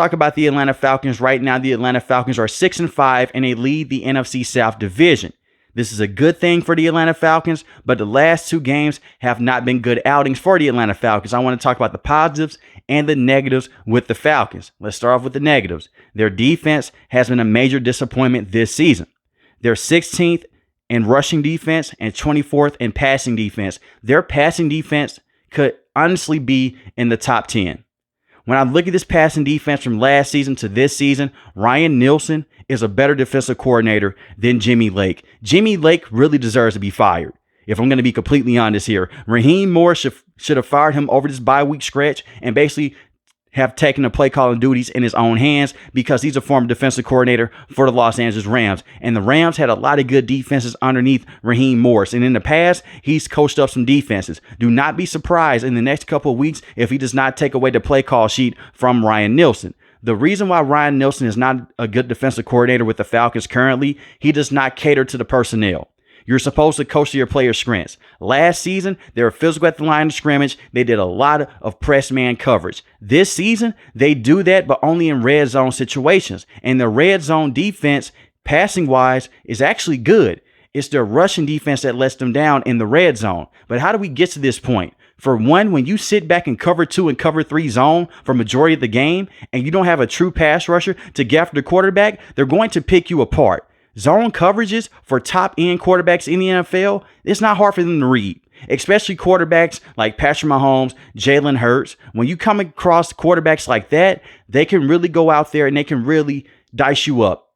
talk about the Atlanta Falcons. Right now, the Atlanta Falcons are 6-5 and they lead the NFC South division. This is a good thing for the Atlanta Falcons, but the last two games have not been good outings for the Atlanta Falcons. I want to talk about the positives and the negatives with the Falcons. Let's start off with the negatives. Their defense has been a major disappointment this season. They're 16th in rushing defense and 24th in passing defense. Their passing defense could honestly be in the top 10. When I look at this passing defense from last season to this season, Ryan Nielsen is a better defensive coordinator than Jimmy Lake. Jimmy Lake really deserves to be fired. If I'm going to be completely honest here, Raheem Morris should have fired him over this bye week stretch and basically have taken the play calling duties in his own hands, because he's a former defensive coordinator for the Los Angeles Rams. And the Rams had a lot of good defenses underneath Raheem Morris. And in the past, he's coached up some defenses. Do not be surprised in the next couple of weeks if he does not take away the play call sheet from Ryan Nielsen. The reason why Ryan Nielsen is not a good defensive coordinator with the Falcons currently, he does not cater to the personnel. You're supposed to coach to your players' strengths. Last season, they were physical at the line of scrimmage. They did a lot of press man coverage. This season, they do that, but only in red zone situations. And the red zone defense, passing-wise, is actually good. It's their rushing defense that lets them down in the red zone. But how do we get to this point? For one, when you sit back in cover 2 and cover 3 zone for majority of the game, and you don't have a true pass rusher to get after the quarterback, they're going to pick you apart. Zone coverages for top-end quarterbacks in the NFL, it's not hard for them to read, especially quarterbacks like Patrick Mahomes, Jalen Hurts. When you come across quarterbacks like that, they can really go out there and they can really dice you up,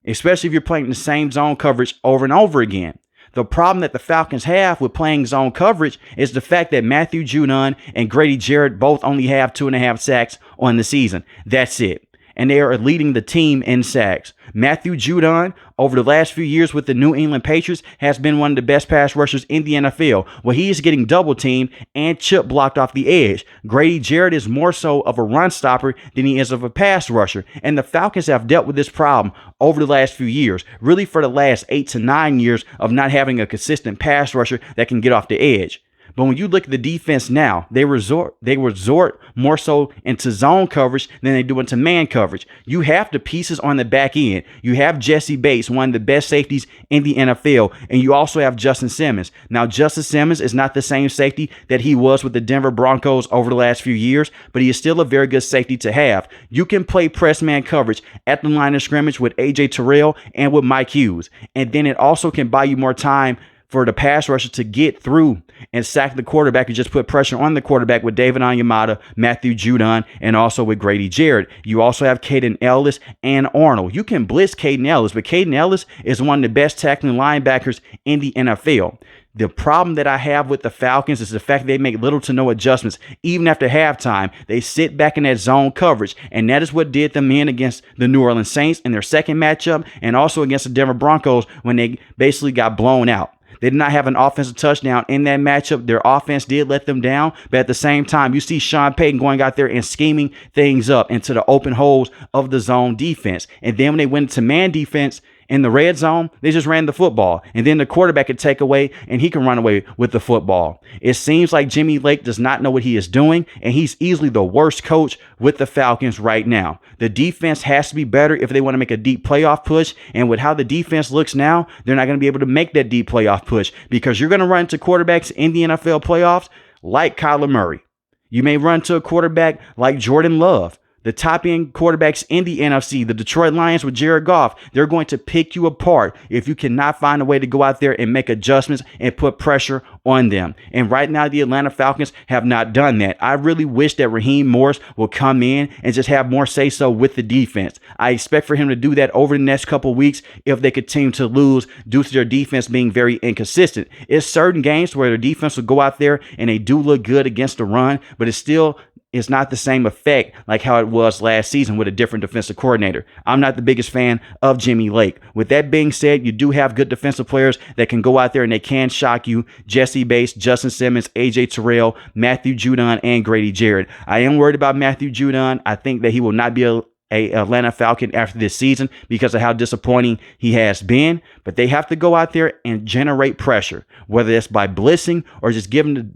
especially if you're playing the same zone coverage over and over again. The problem that the Falcons have with playing zone coverage is the fact that Matthew Judon and Grady Jarrett both only have 2.5 sacks on the season. That's it. And they are leading the team in sacks. Matthew Judon, over the last few years with the New England Patriots, has been one of the best pass rushers in the NFL. Well, he is getting double teamed and chip blocked off the edge. Grady Jarrett is more so of a run stopper than he is of a pass rusher. And the Falcons have dealt with this problem over the last few years, really for the last 8 to 9 years of not having a consistent pass rusher that can get off the edge. But when you look at the defense now, they resort more so into zone coverage than they do into man coverage. You have the pieces on the back end. You have Jesse Bates, one of the best safeties in the NFL, and you also have Justin Simmons. Now, Justin Simmons is not the same safety that he was with the Denver Broncos over the last few years, but he is still a very good safety to have. You can play press man coverage at the line of scrimmage with A.J. Terrell and with Mike Hughes, and then it also can buy you more time for the pass rusher to get through and sack the quarterback and just put pressure on the quarterback with David Onyemata, Matthew Judon, and also with Grady Jarrett. You also have Caden Ellis and Arnold. You can blitz Caden Ellis, but Caden Ellis is one of the best tackling linebackers in the NFL. The problem that I have with the Falcons is the fact they make little to no adjustments. Even after halftime, they sit back in that zone coverage, and that is what did them in against the New Orleans Saints in their second matchup, and also against the Denver Broncos when they basically got blown out. They did not have an offensive touchdown in that matchup. Their offense did let them down, but at the same time, you see Sean Payton going out there and scheming things up into the open holes of the zone defense. And then when they went to man defense in the red zone, they just ran the football. And then the quarterback could take away and he can run away with the football. It seems like Jimmy Lake does not know what he is doing, and he's easily the worst coach with the Falcons right now. The defense has to be better if they want to make a deep playoff push. And with how the defense looks now, they're not going to be able to make that deep playoff push, because you're going to run into quarterbacks in the NFL playoffs like Kyler Murray. You may run to a quarterback like Jordan Love. The top-end quarterbacks in the NFC, the Detroit Lions with Jared Goff, they're going to pick you apart if you cannot find a way to go out there and make adjustments and put pressure on them. And right now, the Atlanta Falcons have not done that. I really wish that Raheem Morris will come in and just have more say-so with the defense. I expect for him to do that over the next couple weeks if they continue to lose due to their defense being very inconsistent. It's certain games where their defense will go out there and they do look good against the run, but it's not the same effect like how it was last season with a different defensive coordinator. I'm not the biggest fan of Jimmy Lake. With that being said, you do have good defensive players that can go out there and they can shock you. Jesse Bates, Justin Simmons, A.J. Terrell, Matthew Judon, and Grady Jarrett. I am worried about Matthew Judon. I think that he will not be a Atlanta Falcon after this season because of how disappointing he has been. But they have to go out there and generate pressure, whether it's by blitzing or just giving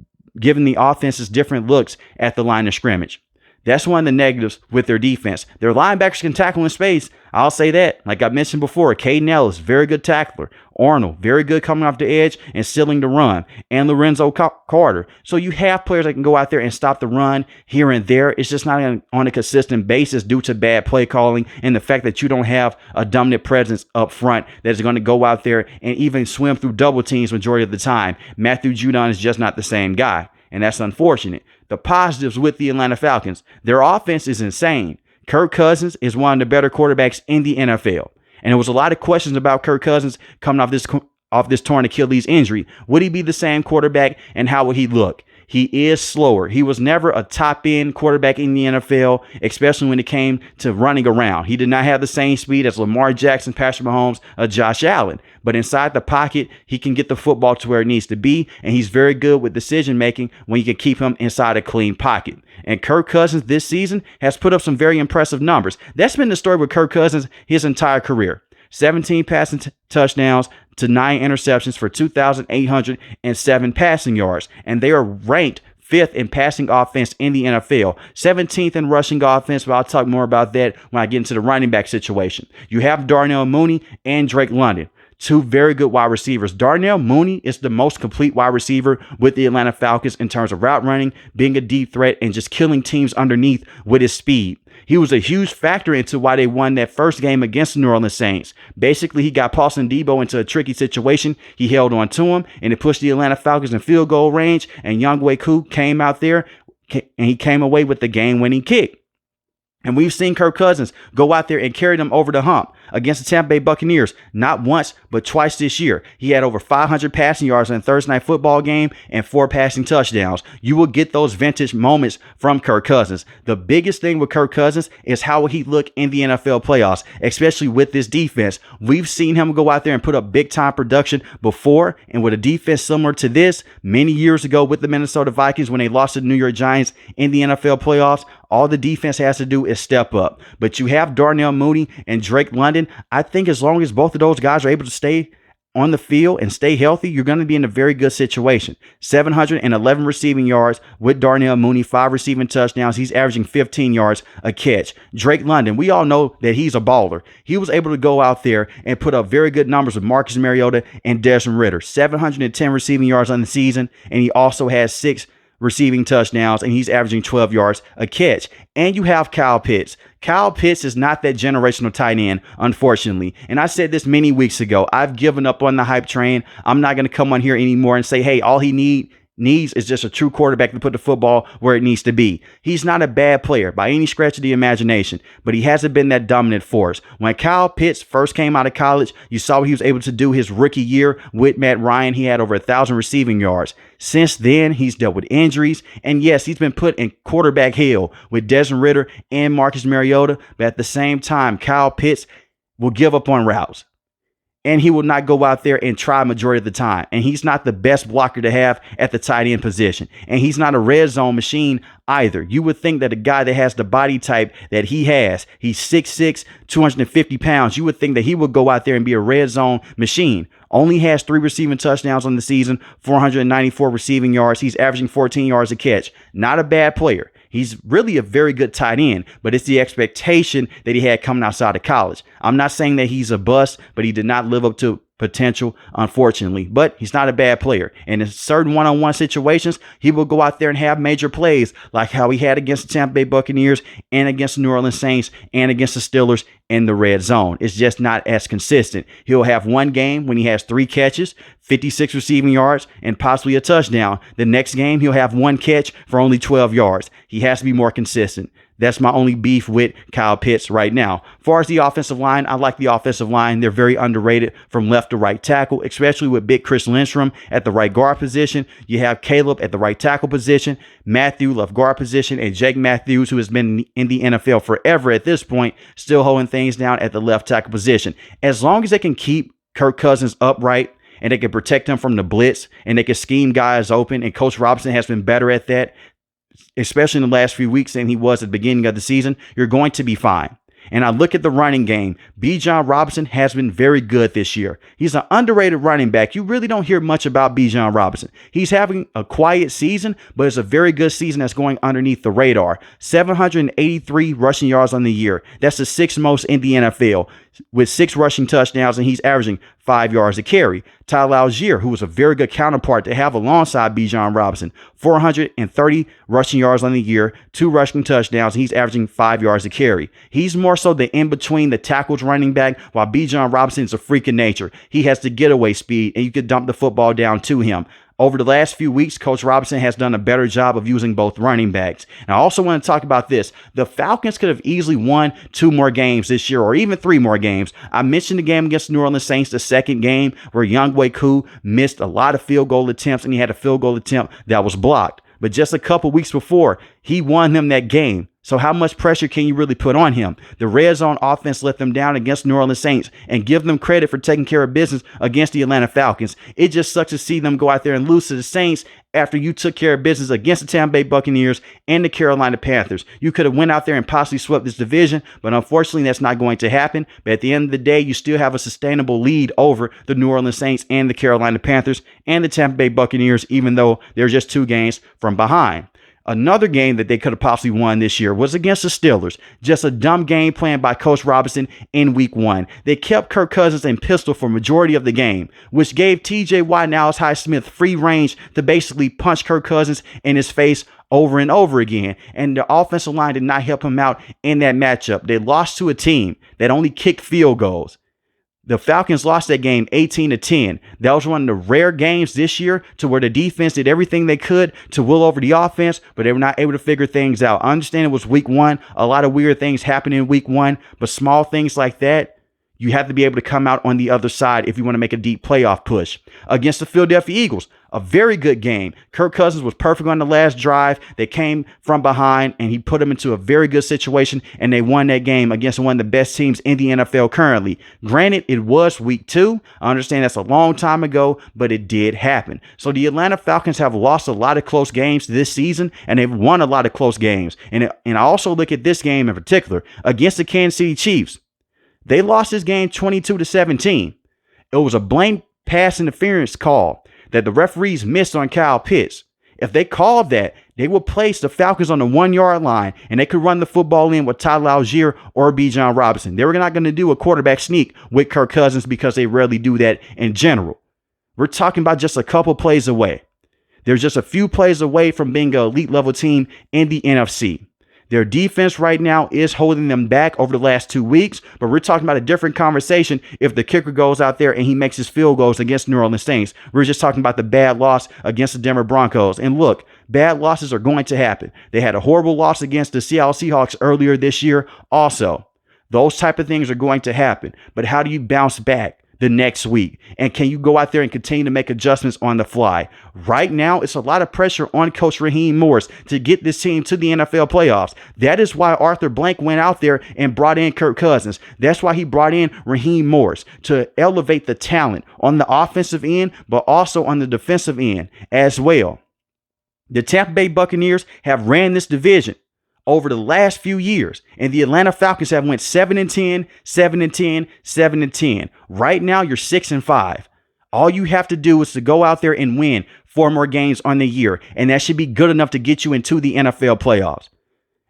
the offenses different looks at the line of scrimmage. That's one of the negatives with their defense. Their linebackers can tackle in space. I'll say that. Like I mentioned before, Caden Ellis, very good tackler. Arnold, very good coming off the edge and sealing the run. And Lorenzo Carter. So you have players that can go out there and stop the run here and there. It's just not on a consistent basis due to bad play calling and the fact that you don't have a dominant presence up front that is going to go out there and even swim through double teams majority of the time. Matthew Judon is just not the same guy. And that's unfortunate. The positives with the Atlanta Falcons, their offense is insane. Kirk Cousins is one of the better quarterbacks in the NFL. And there was a lot of questions about Kirk Cousins coming off this torn Achilles injury. Would he be the same quarterback and how would he look? He is slower. He was never a top-end quarterback in the NFL, especially when it came to running around. He did not have the same speed as Lamar Jackson, Patrick Mahomes, or Josh Allen. But inside the pocket, he can get the football to where it needs to be, and he's very good with decision-making when you can keep him inside a clean pocket. And Kirk Cousins this season has put up some very impressive numbers. That's been the story with Kirk Cousins his entire career. 17 passing touchdowns to 9 interceptions for 2,807 passing yards. And they are ranked 5th in passing offense in the NFL, 17th in rushing offense, but I'll talk more about that when I get into the running back situation. You have Darnell Mooney and Drake London. 2 very good wide receivers. Darnell Mooney is the most complete wide receiver with the Atlanta Falcons in terms of route running, being a deep threat, and just killing teams underneath with his speed. He was a huge factor into why they won that first game against the New Orleans Saints. Basically, he got Paulson Debo into a tricky situation. He held on to him, and it pushed the Atlanta Falcons in field goal range, and Younghoe Koo came out there, and he came away with the game-winning kick. And we've seen Kirk Cousins go out there and carry them over the hump against the Tampa Bay Buccaneers, not once, but twice this year. He had over 500 passing yards in a Thursday night football game and 4 passing touchdowns. You will get those vintage moments from Kirk Cousins. The biggest thing with Kirk Cousins is how will he look in the NFL playoffs, especially with this defense. We've seen him go out there and put up big-time production before, and with a defense similar to this many years ago with the Minnesota Vikings when they lost to the New York Giants in the NFL playoffs. All the defense has to do is step up. But you have Darnell Mooney and Drake London. I think as long as both of those guys are able to stay on the field and stay healthy, you're going to be in a very good situation. 711 receiving yards with Darnell Mooney, 5 receiving touchdowns. He's averaging 15 yards a catch. Drake London, we all know that he's a baller. He was able to go out there and put up very good numbers with Marcus Mariota and Desmond Ridder. 710 receiving yards on the season, and he also has 6 receiving touchdowns, and he's averaging 12 yards a catch. And you have Kyle Pitts. Kyle Pitts is not that generational tight end, unfortunately. And I said this many weeks ago. I've given up on the hype train. I'm not going to come on here anymore and say, hey, all he needs is just a true quarterback to put the football where it needs to be. He's not a bad player by any stretch of the imagination, but he hasn't been that dominant force. When Kyle Pitts first came out of college, you saw what he was able to do his rookie year with Matt Ryan. He had over 1,000 receiving yards. Since then, he's dealt with injuries, and yes, he's been put in quarterback hell with Desmond Ridder and Marcus Mariota, but at the same time, Kyle Pitts will give up on routes. And he will not go out there and try majority of the time. And he's not the best blocker to have at the tight end position. And he's not a red zone machine either. You would think that a guy that has the body type that he has, he's 6'6", 250 pounds, you would think that he would go out there and be a red zone machine. Only has 3 receiving touchdowns on the season, 494 receiving yards. He's averaging 14 yards a catch. Not a bad player. He's really a very good tight end, but it's the expectation that he had coming outside of college. I'm not saying that he's a bust, but he did not live up to potential, unfortunately. But he's not a bad player. And in certain one-on-one situations, he will go out there and have major plays like how he had against the Tampa Bay Buccaneers and against the New Orleans Saints and against the Steelers in the red zone. It's just not as consistent. He'll have one game when he has 3 catches, 56 receiving yards, and possibly a touchdown. The next game, he'll have 1 catch for only 12 yards. He has to be more consistent. That's my only beef with Kyle Pitts right now. As far as the offensive line, I like the offensive line. They're very underrated from left to right tackle, especially with big Chris Lindstrom at the right guard position. You have Caleb at the right tackle position, Matthew left guard position, and Jake Matthews, who has been in the NFL forever at this point, still holding things down at the left tackle position. As long as they can keep Kirk Cousins upright and they can protect him from the blitz and they can scheme guys open, and Coach Robinson has been better at that, especially in the last few weeks than he was at the beginning of the season, you're going to be fine. and I look at the running game, Bijan Robinson has been very good this year. He's an underrated running back. You really don't hear much about Bijan Robinson. He's having a quiet season, but it's a very good season that's going underneath the radar. 783 rushing yards on the year. That's the sixth most in the NFL, with 6 rushing touchdowns, and he's averaging 5 yards a carry. Tyler Algier, who was a very good counterpart to have alongside Bijan Robinson, 430 rushing yards on the year, 2 rushing touchdowns, and he's averaging 5 yards a carry. He's more so the in-between the tackles running back, while Bijan Robinson is a freak of nature. He has the getaway speed, and you could dump the football down to him. Over the last few weeks, Coach Robinson has done a better job of using both running backs. And I also want to talk about this. The Falcons could have easily won 2 more games this year, or even 3 more games. I mentioned the game against the New Orleans Saints, the second game, where Younghoe Koo missed a lot of field goal attempts, and he had a field goal attempt that was blocked. But just a couple weeks before, he won them that game. So how much pressure can you really put on him? The red zone offense let them down against New Orleans Saints, and give them credit for taking care of business against the Atlanta Falcons. It just sucks to see them go out there and lose to the Saints after you took care of business against the Tampa Bay Buccaneers and the Carolina Panthers. You could have went out there and possibly swept this division, but unfortunately that's not going to happen. But at the end of the day, you still have a sustainable lead over the New Orleans Saints and the Carolina Panthers and the Tampa Bay Buccaneers, even though they're just 2 games from behind. Another game that they could have possibly won this year was against the Steelers. Just a dumb game plan by Coach Robinson in week 1. They kept Kirk Cousins in pistol for majority of the game, which gave TJ Watt and Alex Highsmith free range to basically punch Kirk Cousins in his face over and over again. And the offensive line did not help him out in that matchup. They lost to a team that only kicked field goals. The Falcons lost that game 18-10. That was one of the rare games this year to where the defense did everything they could to will over the offense, but they were not able to figure things out. I understand it was week 1. A lot of weird things happened in week 1, but small things like that, you have to be able to come out on the other side if you want to make a deep playoff push. Against the Philadelphia Eagles, a very good game. Kirk Cousins was perfect on the last drive. They came from behind, and he put them into a very good situation, and they won that game against one of the best teams in the NFL currently. Granted, it was week 2. I understand that's a long time ago, but it did happen. So the Atlanta Falcons have lost a lot of close games this season, and they've won a lot of close games. And I also look at this game in particular against the Kansas City Chiefs. They lost this game 22-17. It was a blatant pass interference call that the referees missed on Kyle Pitts. If they called that, they would place the Falcons on the 1-yard line, and they could run the football in with Tyler Algier or Bijan Robinson. They were not going to do a quarterback sneak with Kirk Cousins because they rarely do that in general. We're talking about just a couple plays away. They're just a few plays away from being an elite level team in the NFC. Their defense right now is holding them back over the last 2 weeks, but we're talking about a different conversation if the kicker goes out there and he makes his field goals against New Orleans Saints. We're just talking about the bad loss against the Denver Broncos. And look, bad losses are going to happen. They had a horrible loss against the Seattle Seahawks earlier this year also. Those type of things are going to happen. But how do you bounce back the next week? And can you go out there and continue to make adjustments on the fly? Right now, it's a lot of pressure on Coach Raheem Morris to get this team to the NFL playoffs. That is why Arthur Blank went out there and brought in Kirk Cousins. That's why he brought in Raheem Morris to elevate the talent on the offensive end, but also on the defensive end as well. The Tampa Bay Buccaneers have ran this division over the last few years, and the Atlanta Falcons have went 7-10, 7-10, 7-10. Right now, you're 6-5. All you have to do is to go out there and win 4 more games on the year, and that should be good enough to get you into the NFL playoffs.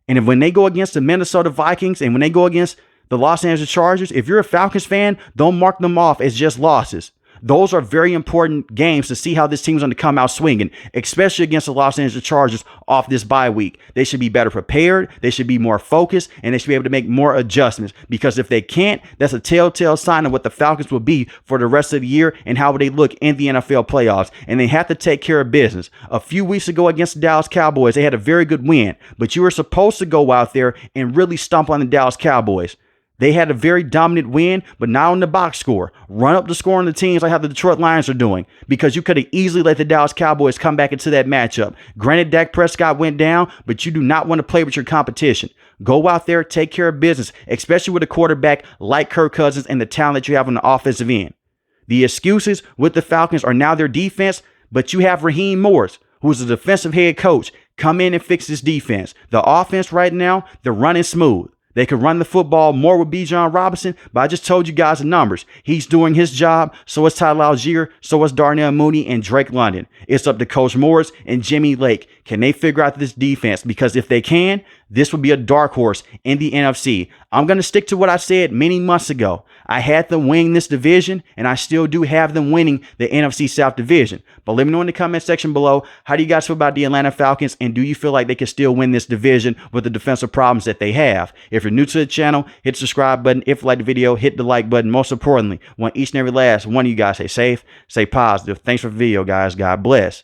And if when they go against the Minnesota Vikings and when they go against the Los Angeles Chargers, if you're a Falcons fan, don't mark them off as just losses. Those are very important games to see how this team's going to come out swinging, especially against the Los Angeles Chargers off this bye week. They should be better prepared. They should be more focused, and they should be able to make more adjustments, because if they can't, that's a telltale sign of what the Falcons will be for the rest of the year and how they look in the NFL playoffs. And they have to take care of business. A few weeks ago against the Dallas Cowboys, they had a very good win, but you were supposed to go out there and really stomp on the Dallas Cowboys. They had a very dominant win, but not on the box score. Run up the score on the teams like how the Detroit Lions are doing, because you could have easily let the Dallas Cowboys come back into that matchup. Granted, Dak Prescott went down, but you do not want to play with your competition. Go out there, take care of business, especially with a quarterback like Kirk Cousins and the talent that you have on the offensive end. The excuses with the Falcons are now their defense, but you have Raheem Morris, who is the defensive head coach, come in and fix this defense. The offense right now, they're running smooth. They could run the football more with Bijan Robinson, but I just told you guys the numbers. He's doing his job. So is Tyler Algier. So is Darnell Mooney and Drake London. It's up to Coach Morris and Jimmy Lake. Can they figure out this defense? Because if they can, this would be a dark horse in the NFC. I'm going to stick to what I said many months ago. I had them winning this division, and I still do have them winning the NFC South division. But let me know in the comment section below, how do you guys feel about the Atlanta Falcons, and do you feel like they can still win this division with the defensive problems that they have? If you're new to the channel, hit the subscribe button. If you like the video, hit the like button. Most importantly, want each and every last one of you guys stay safe, stay positive. Thanks for the video, guys. God bless.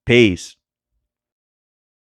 Peace.